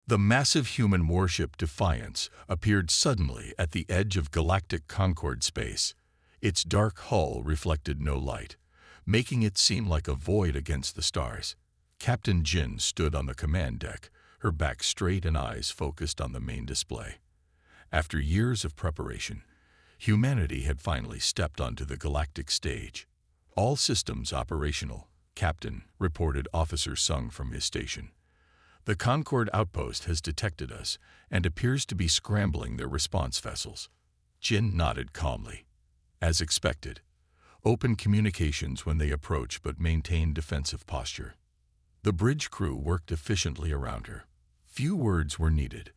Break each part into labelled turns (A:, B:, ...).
A: The massive human warship Defiance appeared suddenly at the edge of galactic Concord space. Its dark hull reflected no light, making it seem like a void against the stars. Captain Jin stood on the command deck, her back straight and eyes focused on the main display. After years of preparation, humanity had finally stepped onto the galactic stage. "All systems operational," Captain reported Officer Sung from his station. "The Concord outpost has detected us and appears to be scrambling their response vessels." Jin nodded calmly. As expected, open communications when they approach but maintain defensive posture. The bridge crew worked efficiently around her. Few words were needed.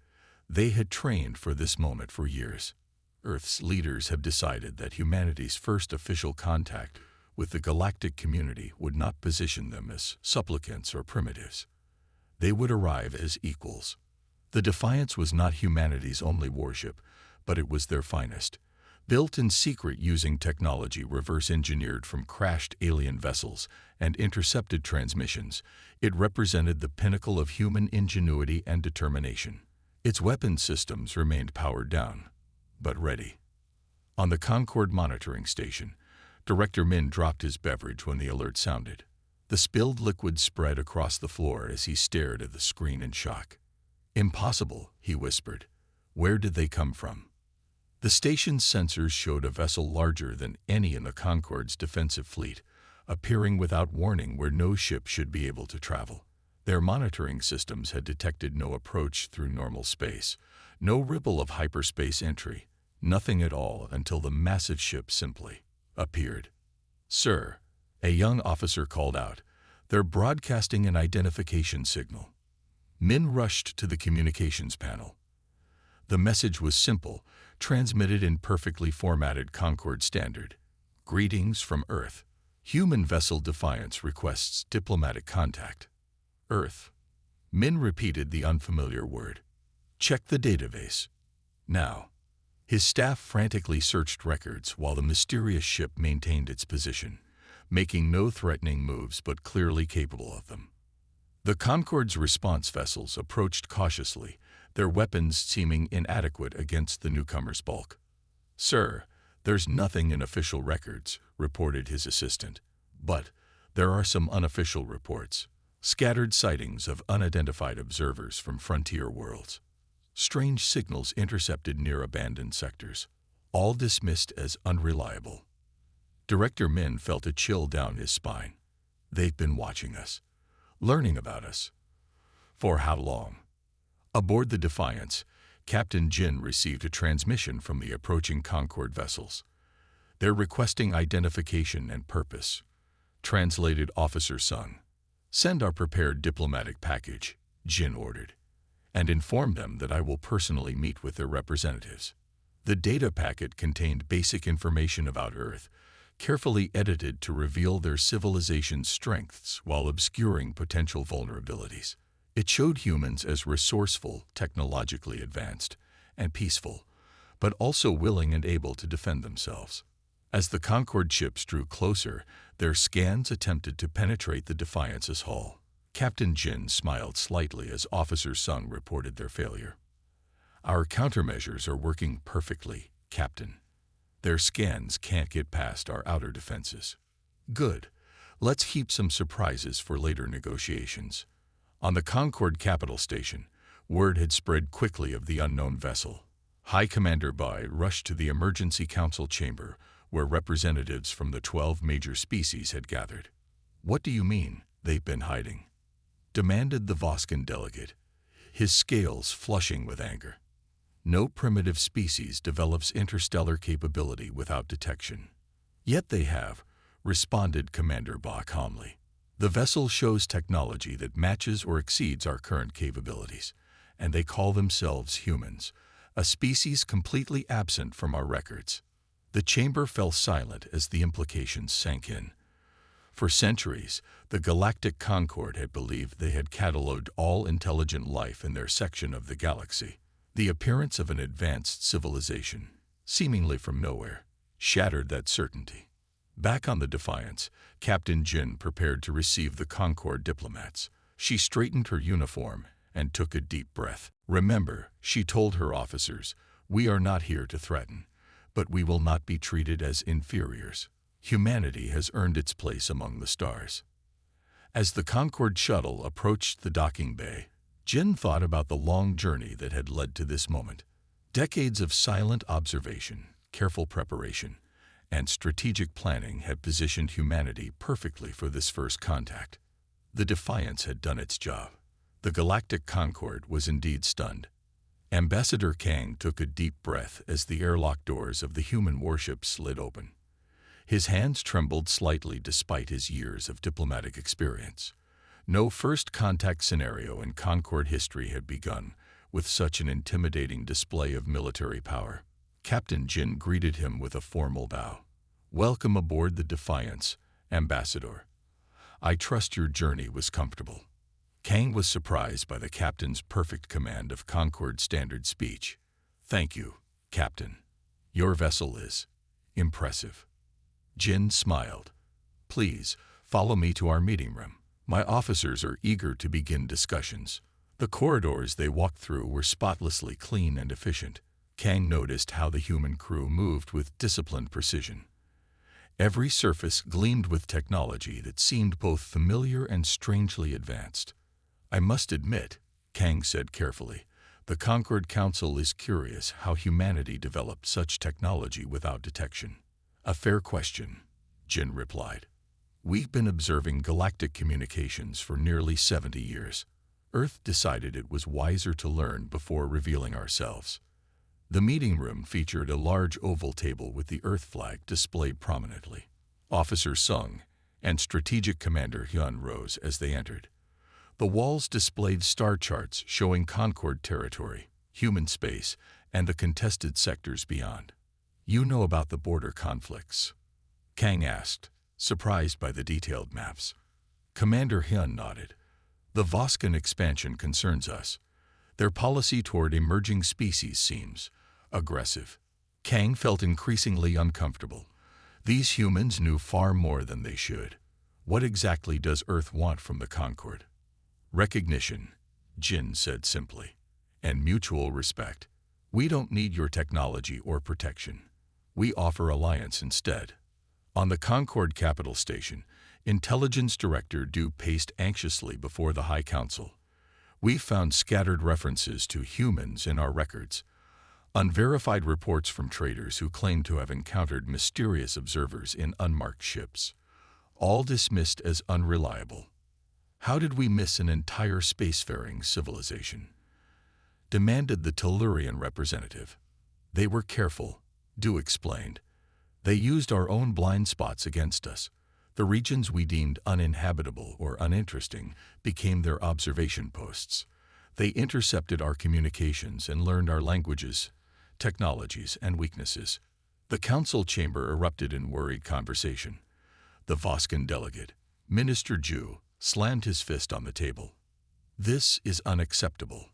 A: They had trained for this moment for years. Earth's leaders have decided that humanity's first official contact with the galactic community would not position them as supplicants or primitives. They would arrive as equals. The Defiance was not humanity's only warship, but it was their finest. Built in secret using technology reverse-engineered from crashed alien vessels and intercepted transmissions, it represented the pinnacle of human ingenuity and determination. Its weapon systems remained powered down, but ready. On the Concord monitoring station, Director Min dropped his beverage when the alert sounded. The spilled liquid spread across the floor as he stared at the screen in shock. "Impossible," he whispered. "Where did they come from?" The station's sensors showed a vessel larger than any in the Concord's defensive fleet, appearing without warning where no ship should be able to travel. Their monitoring systems had detected no approach through normal space, no ripple of hyperspace entry, nothing at all until the massive ship simply appeared. "Sir," a young officer called out, "they're broadcasting an identification signal." Min rushed to the communications panel. The message was simple, transmitted in perfectly formatted Concord standard. "Greetings from Earth. Human vessel Defiance requests diplomatic contact." "Earth." Min repeated the unfamiliar word. "Check the database. Now." His staff frantically searched records while the mysterious ship maintained its position, making no threatening moves but clearly capable of them. The Concord's response vessels approached cautiously, their weapons seeming inadequate against the newcomer's bulk. "Sir, there's nothing in official records," reported his assistant. "But there are some unofficial reports. Scattered sightings of unidentified observers from frontier worlds. Strange signals intercepted near abandoned sectors. All dismissed as unreliable." Director Min felt a chill down his spine. They've been watching us, learning about us. For how long? Aboard the Defiance, Captain Jin received a transmission from the approaching Concord vessels. "They're requesting identification and purpose," translated Officer Sung. "Send our prepared diplomatic package," Jin ordered, "and inform them that I will personally meet with their representatives." The data packet contained basic information about Earth, carefully edited to reveal their civilization's strengths while obscuring potential vulnerabilities. It showed humans as resourceful, technologically advanced, and peaceful, but also willing and able to defend themselves. As the Concord ships drew closer, their scans attempted to penetrate the Defiance's hull. Captain Jin smiled slightly as Officer Sung reported their failure. "Our countermeasures are working perfectly, Captain. Their scans can't get past our outer defenses." "Good. Let's keep some surprises for later negotiations." On the Concord Capital Station, word had spread quickly of the unknown vessel. High Commander Bai rushed to the Emergency Council chamber, where representatives from the 12 major species had gathered. "What do you mean, they've been hiding?" demanded the Voskan delegate, his scales flushing with anger. "No primitive species develops interstellar capability without detection." "Yet they have," responded Commander Ba calmly. "The vessel shows technology that matches or exceeds our current capabilities, and they call themselves humans, a species completely absent from our records." The chamber fell silent as the implications sank in. For centuries, the Galactic Concord had believed they had catalogued all intelligent life in their section of the galaxy. The appearance of an advanced civilization, seemingly from nowhere, shattered that certainty. Back on the Defiance, Captain Jin prepared to receive the Concord diplomats. She straightened her uniform and took a deep breath. Remember, she told her officers, we are not here to threaten, but we will not be treated as inferiors. Humanity has earned its place among the stars. As the Concorde shuttle approached the docking bay, Jin thought about the long journey that had led to this moment. Decades of silent observation, careful preparation, and strategic planning had positioned humanity perfectly for this first contact. The Defiance had done its job. The Galactic Concorde was indeed stunned. Ambassador Kang took a deep breath as the airlock doors of the human warship slid open. His hands trembled slightly despite his years of diplomatic experience. No first contact scenario in Concorde history had begun with such an intimidating display of military power. Captain Jin greeted him with a formal bow. Welcome aboard the Defiance, Ambassador. I trust your journey was comfortable. Kang was surprised by the captain's perfect command of Concorde's standard speech. Thank you, Captain. Your vessel is impressive. Jin smiled. Please, follow me to our meeting room. My officers are eager to begin discussions. The corridors they walked through were spotlessly clean and efficient. Kang noticed how the human crew moved with disciplined precision. Every surface gleamed with technology that seemed both familiar and strangely advanced. I must admit, Kang said carefully, the Concorde Council is curious how humanity developed such technology without detection. A fair question, Jin replied. We've been observing galactic communications for nearly 70 years. Earth decided it was wiser to learn before revealing ourselves. The meeting room featured a large oval table with the Earth flag displayed prominently. Officer Sung and Strategic Commander Hyun rose as they entered. The walls displayed star charts showing Concorde territory, human space, and the contested sectors beyond. You know about the border conflicts? Kang asked, surprised by the detailed maps. Commander Hyun nodded. The Voskan expansion concerns us. Their policy toward emerging species seems aggressive. Kang felt increasingly uncomfortable. These humans knew far more than they should. What exactly does Earth want from the Concorde? Recognition, Jin said simply, and mutual respect. We don't need your technology or protection. We offer alliance instead. On the Concorde Capital Station, Intelligence Director Du paced anxiously before the High Council. We've found scattered references to humans in our records. Unverified reports from traders who claim to have encountered mysterious observers in unmarked ships. All dismissed as unreliable. How did we miss an entire spacefaring civilization? Demanded the Tellurian representative. They were careful, Du explained. They used our own blind spots against us. The regions we deemed uninhabitable or uninteresting became their observation posts. They intercepted our communications and learned our languages, technologies, and weaknesses. The council chamber erupted in worried conversation. The Voskan delegate, Minister Ju, slammed his fist on the table. This is unacceptable.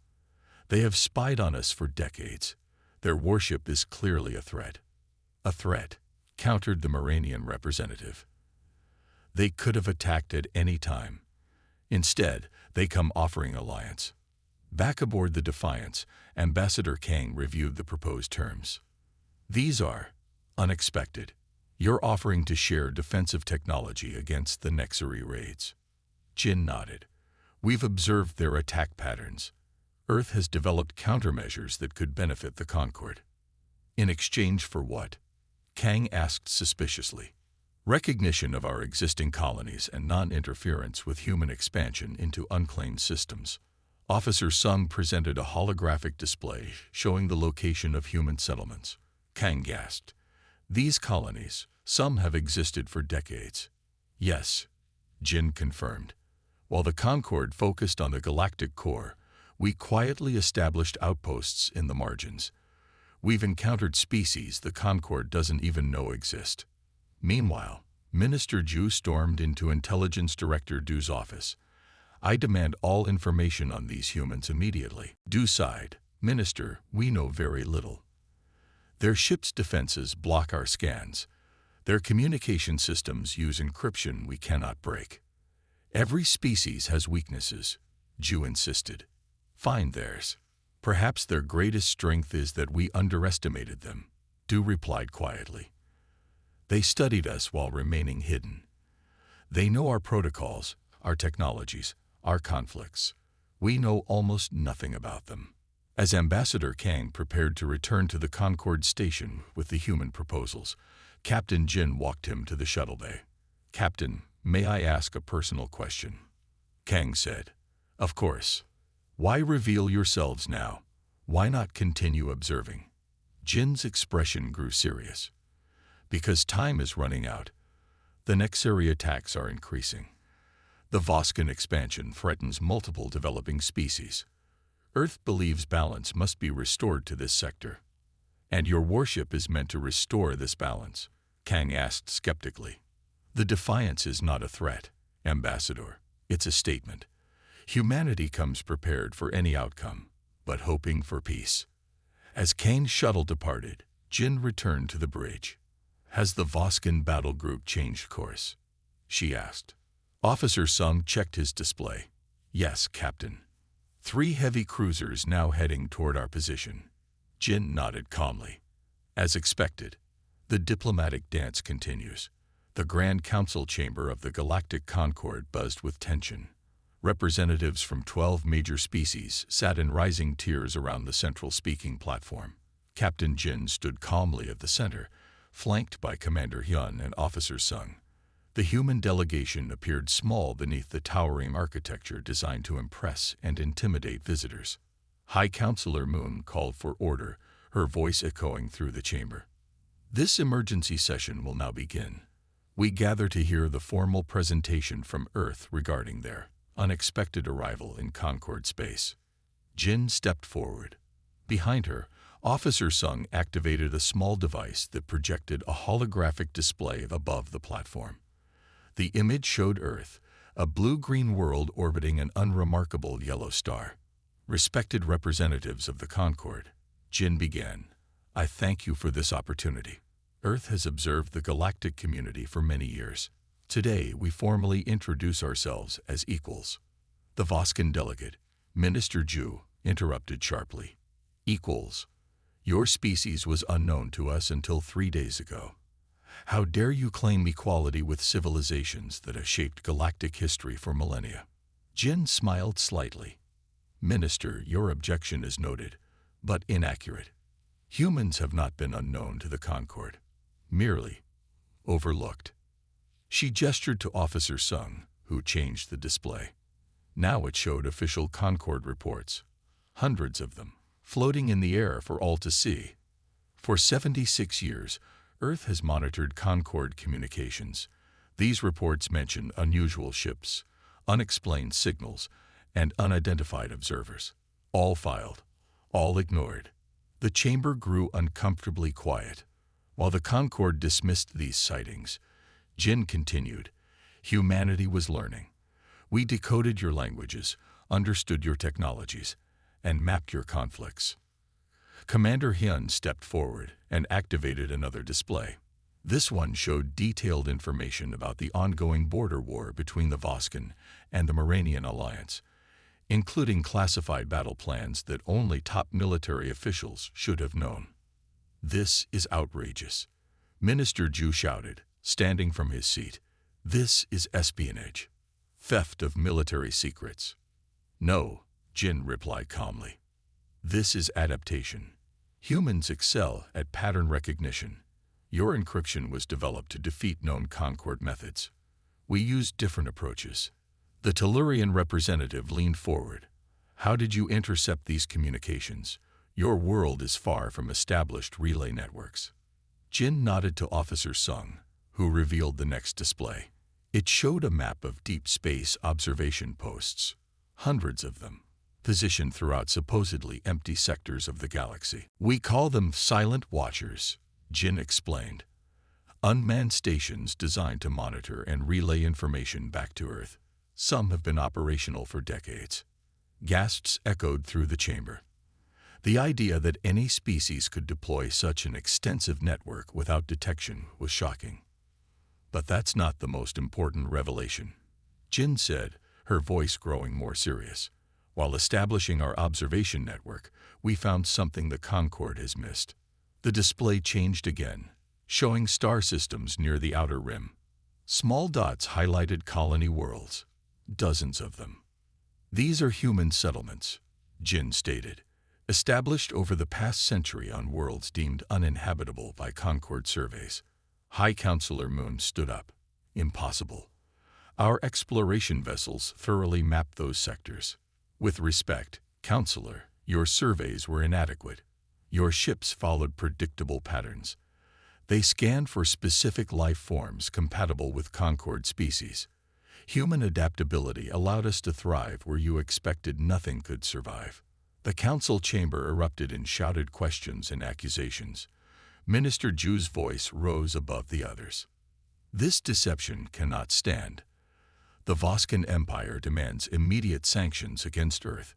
A: They have spied on us for decades. Their warship is clearly a threat. A threat, countered the Moranian representative. They could have attacked at any time. Instead, they come offering alliance. Back aboard the Defiance, Ambassador Kang reviewed the proposed terms. These are unexpected. You're offering to share defensive technology against the Nexari raids. Jin nodded. We've observed their attack patterns. Earth has developed countermeasures that could benefit the Concorde. In exchange for what? Kang asked suspiciously. Recognition of our existing colonies and non-interference with human expansion into unclaimed systems. Officer Sung presented a holographic display showing the location of human settlements. Kang gasped. These colonies, some have existed for decades. Yes, Jin confirmed. While the Concorde focused on the galactic core, we quietly established outposts in the margins. We've encountered species the Concorde doesn't even know exist. Meanwhile, Minister Ju stormed into Intelligence Director Du's office. I demand all information on these humans immediately. Du sighed. Minister, we know very little. Their ship's defenses block our scans. Their communication systems use encryption we cannot break. Every species has weaknesses, Ju insisted. Find theirs. Perhaps their greatest strength is that we underestimated them, Du replied quietly. They studied us while remaining hidden. They know our protocols, our technologies, our conflicts. We know almost nothing about them. As Ambassador Kang prepared to return to the Concorde station with the human proposals, Captain Jin walked him to the shuttle bay. Captain, may I ask a personal question? Kang said. Of course. Why reveal yourselves now? Why not continue observing? Jin's expression grew serious. Because time is running out. The Nexari attacks are increasing. The Voskan expansion threatens multiple developing species. Earth believes balance must be restored to this sector. And your warship is meant to restore this balance, Kang asked skeptically. The defiance is not a threat, Ambassador. It's a statement. Humanity comes prepared for any outcome, but hoping for peace. As Kang's shuttle departed, Jin returned to the bridge. Has the Voskan battle group changed course? She asked. Officer Sung checked his display. Yes, Captain. 3 heavy cruisers now heading toward our position. Jin nodded calmly. As expected, the diplomatic dance continues. The Grand Council chamber of the Galactic Concorde buzzed with tension. Representatives from 12 major species sat in rising tiers around the central speaking platform. Captain Jin stood calmly at the center, flanked by Commander Hyun and Officer Sung. The human delegation appeared small beneath the towering architecture designed to impress and intimidate visitors. High Counselor Moon called for order, her voice echoing through the chamber. This emergency session will now begin. We gather to hear the formal presentation from Earth regarding their unexpected arrival in Concorde space. Jin stepped forward. Behind her, Officer Sung activated a small device that projected a holographic display above the platform. The image showed Earth, a blue-green world orbiting an unremarkable yellow star. Respected representatives of the Concorde, Jin began. I thank you for this opportunity. Earth has observed the galactic community for many years. Today, we formally introduce ourselves as equals. The Voskan delegate, Minister Ju, interrupted sharply. Equals. Your species was unknown to us until 3 days ago. How dare you claim equality with civilizations that have shaped galactic history for millennia? Jin smiled slightly. Minister, your objection is noted, but inaccurate. Humans have not been unknown to the Concorde, merely overlooked. She gestured to Officer Sung, who changed the display. Now it showed official Concorde reports, hundreds of them, floating in the air for all to see. For 76 years, Earth has monitored Concorde communications. These reports mention unusual ships, unexplained signals, and unidentified observers. All filed, all ignored. The chamber grew uncomfortably quiet. While the Concorde dismissed these sightings, Jin continued. Humanity was learning. We decoded your languages, understood your technologies, and mapped your conflicts. Commander Hyun stepped forward and activated another display. This one showed detailed information about the ongoing border war between the Voskan and the Moranian alliance, including classified battle plans that only top military officials should have known. This is outrageous, Minister Ju shouted, standing from his seat. This is espionage, theft of military secrets. No, Jin replied calmly. This is adaptation. Humans excel at pattern recognition. Your encryption was developed to defeat known Concorde methods. We used different approaches. The Tellurian representative leaned forward. How did you intercept these communications? Your world is far from established relay networks. Jin nodded to Officer Sung, who revealed the next display. It showed a map of deep space observation posts, hundreds of them, positioned throughout supposedly empty sectors of the galaxy. We call them silent watchers, Jin explained. Unmanned stations designed to monitor and relay information back to Earth. Some have been operational for decades. Gasps echoed through the chamber. The idea that any species could deploy such an extensive network without detection was shocking. But that's not the most important revelation, Jin said, her voice growing more serious. While establishing our observation network, we found something the Concorde has missed. The display changed again, showing star systems near the outer rim. Small dots highlighted colony worlds, dozens of them. These are human settlements, Jin stated, established over the past century on worlds deemed uninhabitable by Concorde surveys. High Counselor Moon stood up. Impossible. Our exploration vessels thoroughly mapped those sectors. With respect, Counselor, your surveys were inadequate. Your ships followed predictable patterns. They scanned for specific life forms compatible with Concorde species. Human adaptability allowed us to thrive where you expected nothing could survive. The council chamber erupted in shouted questions and accusations. Minister Ju's voice rose above the others. This deception cannot stand. The Voskan Empire demands immediate sanctions against Earth.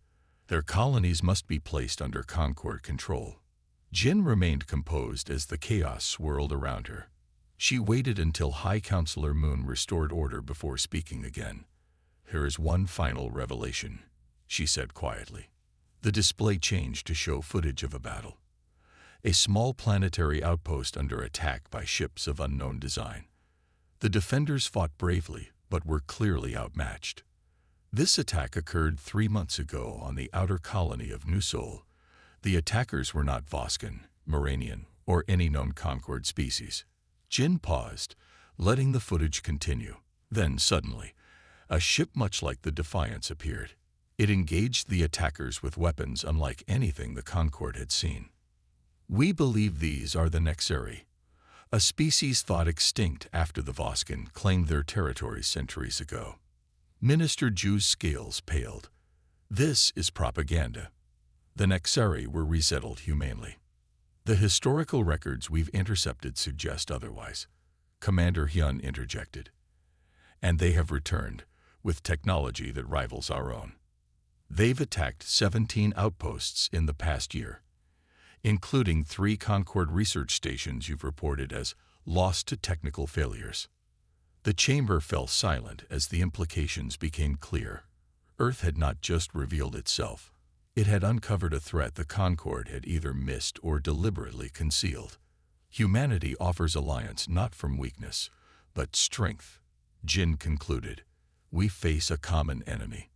A: Their colonies must be placed under Concorde control. Jin remained composed as the chaos swirled around her. She waited until High Counselor Moon restored order before speaking again. "There is one final revelation," she said quietly. The display changed to show footage of a battle. A small planetary outpost under attack by ships of unknown design. The defenders fought bravely, but were clearly outmatched. This attack occurred 3 months ago on the outer colony of New Sol. The attackers were not Voskan, Moranian, or any known Concorde species. Jin paused, letting the footage continue. Then, suddenly, a ship much like the Defiance appeared. It engaged the attackers with weapons unlike anything the Concorde had seen. "We believe these are the Nexeri, a species thought extinct after the Voskan claimed their territory centuries ago." Minister Ju's scales paled. "This is propaganda. The Nexeri were resettled humanely. The historical records we've intercepted suggest otherwise," Commander Hyun interjected. "And they have returned, with technology that rivals our own. They've attacked 17 outposts in the past year, including 3 Concorde research stations you've reported as lost to technical failures." The chamber fell silent as the implications became clear. Earth had not just revealed itself. It had uncovered a threat the Concorde had either missed or deliberately concealed. Humanity offers alliance not from weakness, but strength, Jin concluded. We face a common enemy.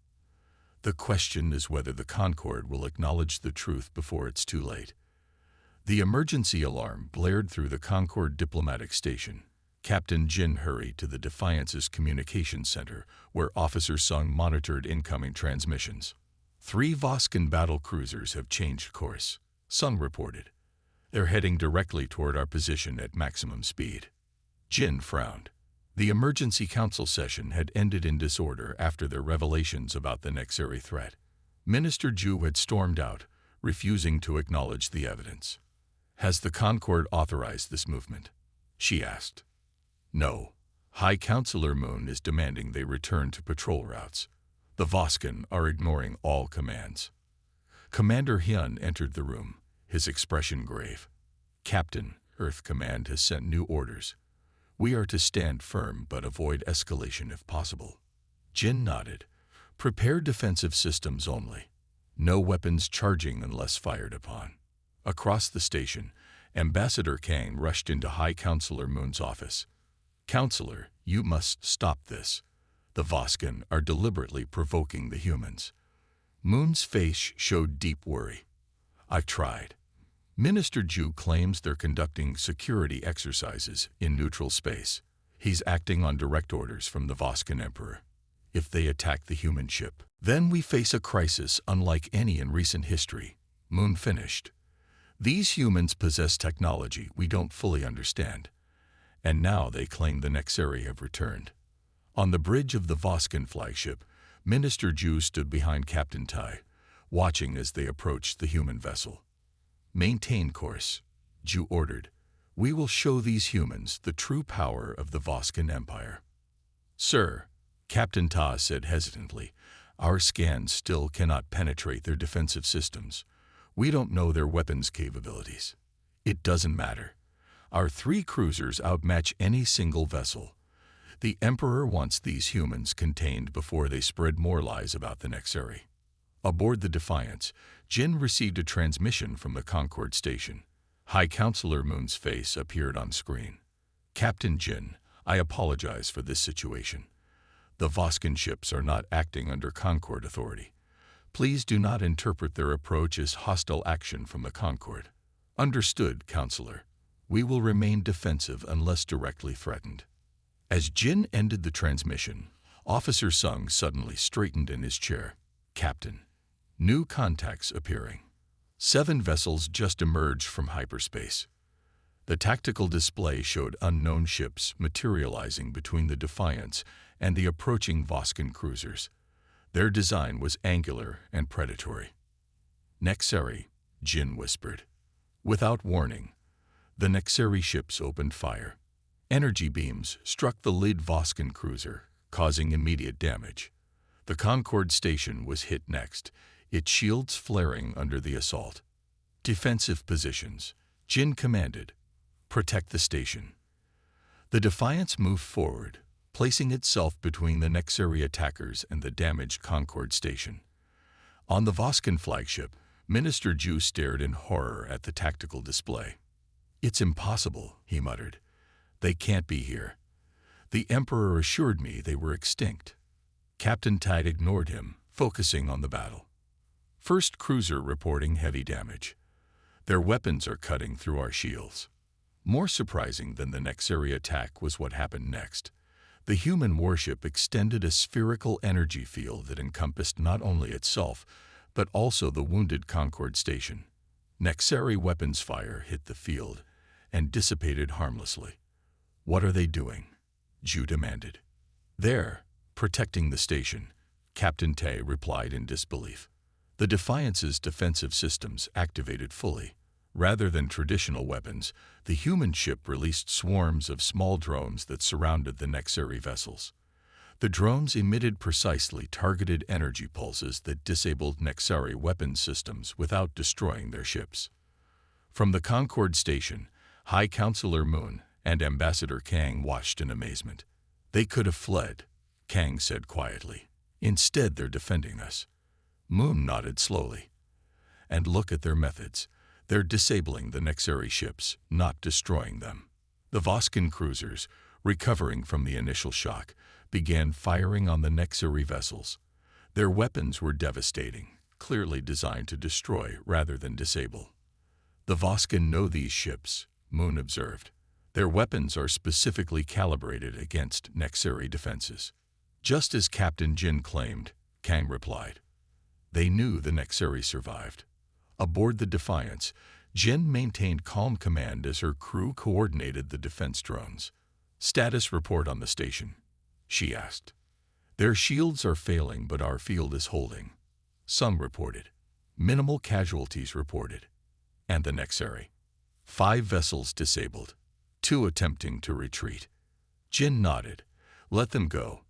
A: The question is whether the Concorde will acknowledge the truth before it's too late. The emergency alarm blared through the Concorde diplomatic station. Captain Jin hurried to the Defiance's communications center, where Officer Sung monitored incoming transmissions. 3 Voskan battle cruisers have changed course, Sung reported. They're heading directly toward our position at maximum speed. Jin frowned. The emergency council session had ended in disorder after their revelations about the Nexeri threat. Minister Ju had stormed out, refusing to acknowledge the evidence. "Has the Concorde authorized this movement?" she asked. "No. High Counselor Moon is demanding they return to patrol routes. The Voskan are ignoring all commands." Commander Hyun entered the room, his expression grave. "Captain, Earth Command has sent new orders. We are to stand firm but avoid escalation if possible." Jin nodded. "Prepare defensive systems only. No weapons charging unless fired upon." Across the station, Ambassador Kang rushed into High Counselor Moon's office. "Counselor, you must stop this. The Voskan are deliberately provoking the humans." Moon's face showed deep worry. "I've tried. Minister Ju claims they're conducting security exercises in neutral space. He's acting on direct orders from the Voskan Emperor. If they attack the human ship, then we face a crisis unlike any in recent history," Moon finished. "These humans possess technology we don't fully understand. And now they claim the Nexeri have returned." On the bridge of the Voskan flagship, Minister Ju stood behind Captain Tai, watching as they approached the human vessel. "Maintain course," Ju ordered. "We will show these humans the true power of the Voskan Empire." "Sir," Captain Ta said hesitantly, "our scans still cannot penetrate their defensive systems. We don't know their weapons capabilities." "It doesn't matter. Our 3 cruisers outmatch any single vessel. The Emperor wants these humans contained before they spread more lies about the Nexeri." Aboard the Defiance, Jin received a transmission from the Concord station. High Counselor Moon's face appeared on screen. Captain Jin, I apologize for this situation. The Voskin ships are not acting under Concord authority. Please do not interpret their approach as hostile action from the Concord. Understood, Counselor. We will remain defensive unless directly threatened. As Jin ended the transmission, Officer Sung suddenly straightened in his chair. Captain. New contacts appearing. 7 vessels just emerged from hyperspace. The tactical display showed unknown ships materializing between the Defiance and the approaching Voskin cruisers. Their design was angular and predatory. Nexeri, Jin whispered. Without warning, the Nexeri ships opened fire. Energy beams struck the lead Voskin cruiser, causing immediate damage. The Concord station was hit next, its shields flaring under the assault. Defensive positions, Jin commanded. Protect the station. The Defiance moved forward, placing itself between the Nexeri attackers and the damaged Concord station. On the Voskin flagship, Minister Ju stared in horror at the tactical display. It's impossible, he muttered. They can't be here. The Emperor assured me they were extinct. Captain Tide ignored him, focusing on the battle. First cruiser reporting heavy damage. Their weapons are cutting through our shields. More surprising than the Nexeri attack was what happened next. The human warship extended a spherical energy field that encompassed not only itself, but also the wounded Concord station. Nexeri weapons fire hit the field and dissipated harmlessly. What are they doing? Ju demanded. There, protecting the station, Captain Tay replied in disbelief. The Defiance's defensive systems activated fully. Rather than traditional weapons, the human ship released swarms of small drones that surrounded the Nexeri vessels. The drones emitted precisely targeted energy pulses that disabled Nexeri weapons systems without destroying their ships. From the Concord station, High Counselor Moon and Ambassador Kang watched in amazement. They could have fled, Kang said quietly. Instead, they're defending us. Moon nodded slowly. And look at their methods. They're disabling the Nexeri ships, not destroying them. The Voskin cruisers, recovering from the initial shock, began firing on the Nexeri vessels. Their weapons were devastating, clearly designed to destroy rather than disable. The Voskin know these ships, Moon observed. Their weapons are specifically calibrated against Nexeri defenses. Just as Captain Jin claimed, Kang replied. They knew the Nexeri survived. Aboard the Defiance, Jin maintained calm command as her crew coordinated the defense drones. Status report on the station, she asked. Their shields are failing, but our field is holding. Sung reported. Minimal casualties reported. And the Nexeri. 5 vessels disabled. 2 attempting to retreat. Jin nodded. Let them go.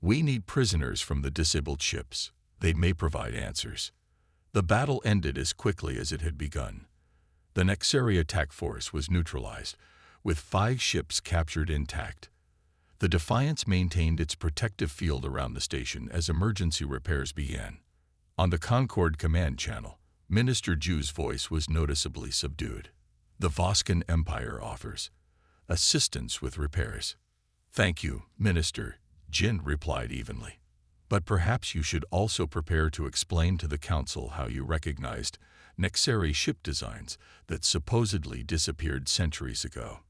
A: We need prisoners from the disabled ships. They may provide answers. The battle ended as quickly as it had begun. The Nexeri attack force was neutralized, with 5 ships captured intact. The Defiance maintained its protective field around the station as emergency repairs began. On the Concord command channel, Minister Ju's voice was noticeably subdued. The Voskin Empire offers assistance with repairs. Thank you, Minister, Jin replied evenly. But perhaps you should also prepare to explain to the Council how you recognized Nexeri ship designs that supposedly disappeared centuries ago.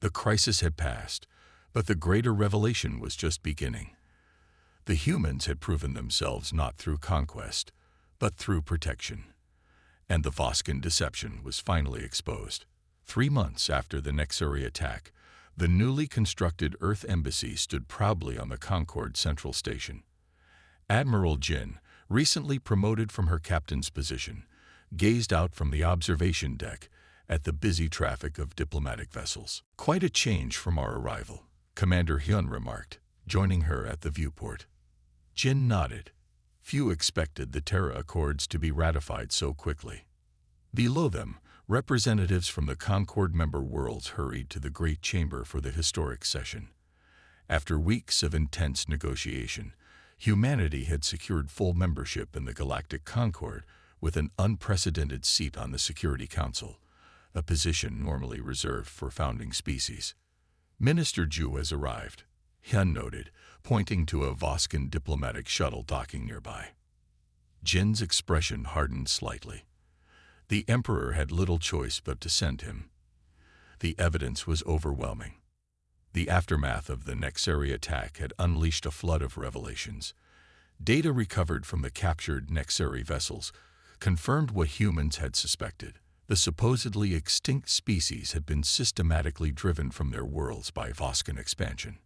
A: The crisis had passed, but the greater revelation was just beginning. The humans had proven themselves not through conquest, but through protection. And the Voskin deception was finally exposed. 3 months after the Nexeri attack, the newly constructed Earth Embassy stood proudly on the Concord Central Station. Admiral Jin, recently promoted from her captain's position, gazed out from the observation deck at the busy traffic of diplomatic vessels. Quite a change from our arrival, Commander Hyun remarked, joining her at the viewport. Jin nodded. Few expected the Terra Accords to be ratified so quickly. Below them, representatives from the Concord member worlds hurried to the Great Chamber for the historic session. After weeks of intense negotiation, Humanity had secured full membership in the Galactic Concord with an unprecedented seat on the Security Council, a position normally reserved for founding species. Minister Ju has arrived, Hyun noted, pointing to a Voskan diplomatic shuttle docking nearby. Jin's expression hardened slightly. The Emperor had little choice but to send him. The evidence was overwhelming. The aftermath of the Nexari attack had unleashed a flood of revelations. Data recovered from the captured Nexari vessels confirmed what humans had suspected. The supposedly extinct species had been systematically driven from their worlds by Voskan expansion.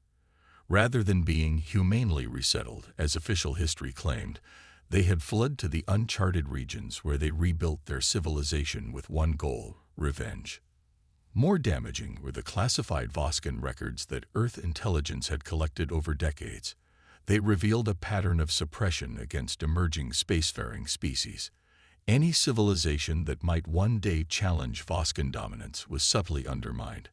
A: Rather than being humanely resettled, as official history claimed, they had fled to the uncharted regions where they rebuilt their civilization with one goal: revenge. More damaging were the classified Voskan records that Earth intelligence had collected over decades. They revealed a pattern of suppression against emerging spacefaring species. Any civilization that might one day challenge Voskan dominance was subtly undermined.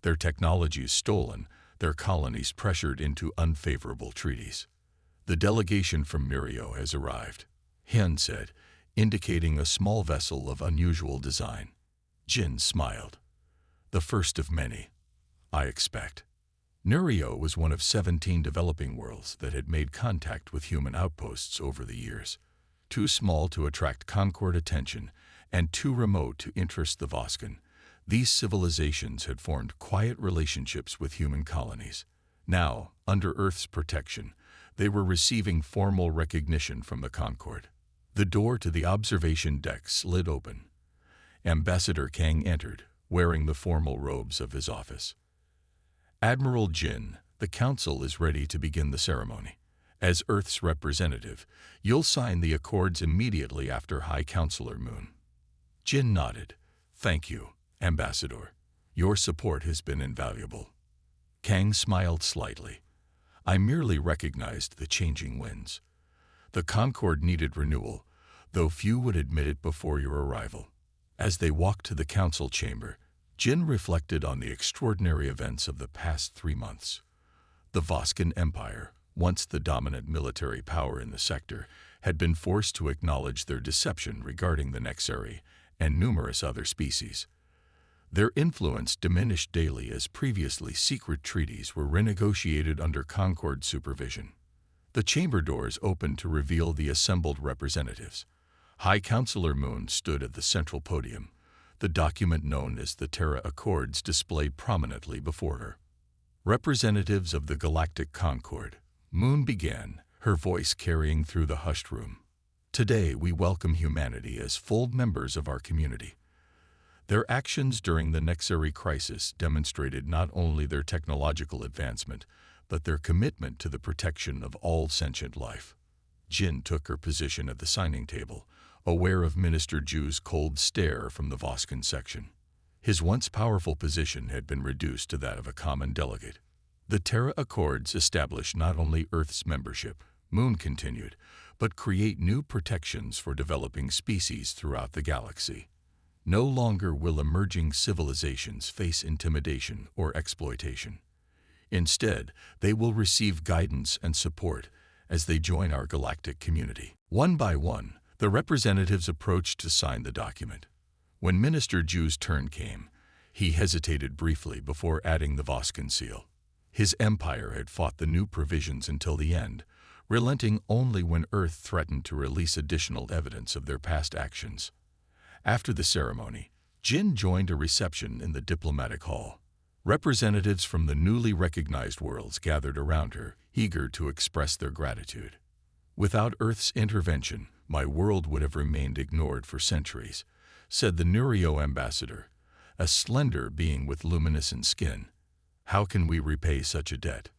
A: Their technologies stolen, their colonies pressured into unfavorable treaties. The delegation from Mirio has arrived, Hyun said, indicating a small vessel of unusual design. Jin smiled. The first of many, I expect. Mirio was one of 17 developing worlds that had made contact with human outposts over the years. Too small to attract Concord attention and too remote to interest the Voskan, these civilizations had formed quiet relationships with human colonies. Now, under Earth's protection, they were receiving formal recognition from the Concord. The door to the observation deck slid open. Ambassador Kang entered, wearing the formal robes of his office. Admiral Jin, the Council is ready to begin the ceremony. As Earth's representative, you'll sign the accords immediately after High Counselor Moon. Jin nodded. Thank you, Ambassador. Your support has been invaluable. Kang smiled slightly. I merely recognized the changing winds. The Concord needed renewal, though few would admit it before your arrival. As they walked to the council chamber, Jin reflected on the extraordinary events of the past 3 months. The Voskan Empire, once the dominant military power in the sector, had been forced to acknowledge their deception regarding the Nexari and numerous other species. Their influence diminished daily as previously secret treaties were renegotiated under Concord supervision. The chamber doors opened to reveal the assembled representatives. High Counselor Moon stood at the central podium, the document known as the Terra Accords displayed prominently before her. Representatives of the Galactic Concord, Moon began, her voice carrying through the hushed room. Today we welcome humanity as full members of our community. Their actions during the Nexari crisis demonstrated not only their technological advancement, but their commitment to the protection of all sentient life. Jin took her position at the signing table, aware of Minister Ju's cold stare from the Voskan section. His once powerful position had been reduced to that of a common delegate. The Terra Accords establish not only Earth's membership, Moon continued, but create new protections for developing species throughout the galaxy. No longer will emerging civilizations face intimidation or exploitation. Instead, they will receive guidance and support as they join our galactic community. One by one, the representatives approached to sign the document. When Minister Ju's turn came, he hesitated briefly before adding the Voskan seal. His empire had fought the new provisions until the end, relenting only when Earth threatened to release additional evidence of their past actions. After the ceremony, Jin joined a reception in the diplomatic hall. Representatives from the newly recognized worlds gathered around her, eager to express their gratitude. Without Earth's intervention, my world would have remained ignored for centuries, said the Nurio ambassador, a slender being with luminescent skin. How can we repay such a debt?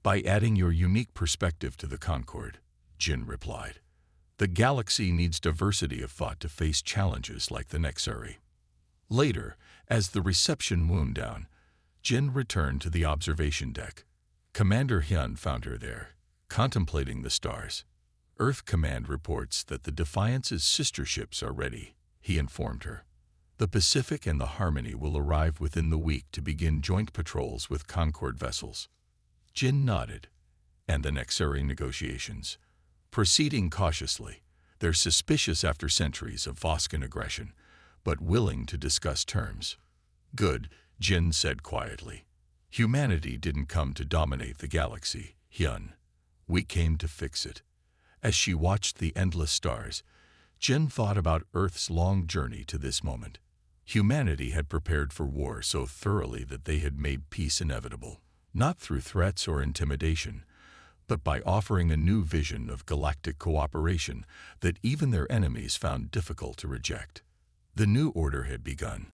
A: By adding your unique perspective to the Concord, Jin replied. The galaxy needs diversity of thought to face challenges like the Nexari. Later, as the reception wound down, Jin returned to the observation deck. Commander Hyun found her there, contemplating the stars. Earth Command reports that the Defiance's sister ships are ready, he informed her. The Pacific and the Harmony will arrive within the week to begin joint patrols with Concord vessels. Jin nodded. and the necessary negotiations. Proceeding cautiously, they're suspicious after centuries of Voskan aggression, but willing to discuss terms. Good, Jin said quietly. Humanity didn't come to dominate the galaxy, Hyun. We came to fix it. As she watched the endless stars, Jin thought about Earth's long journey to this moment. Humanity had prepared for war so thoroughly that they had made peace inevitable, not through threats or intimidation, but by offering a new vision of galactic cooperation that even their enemies found difficult to reject. The new order had begun,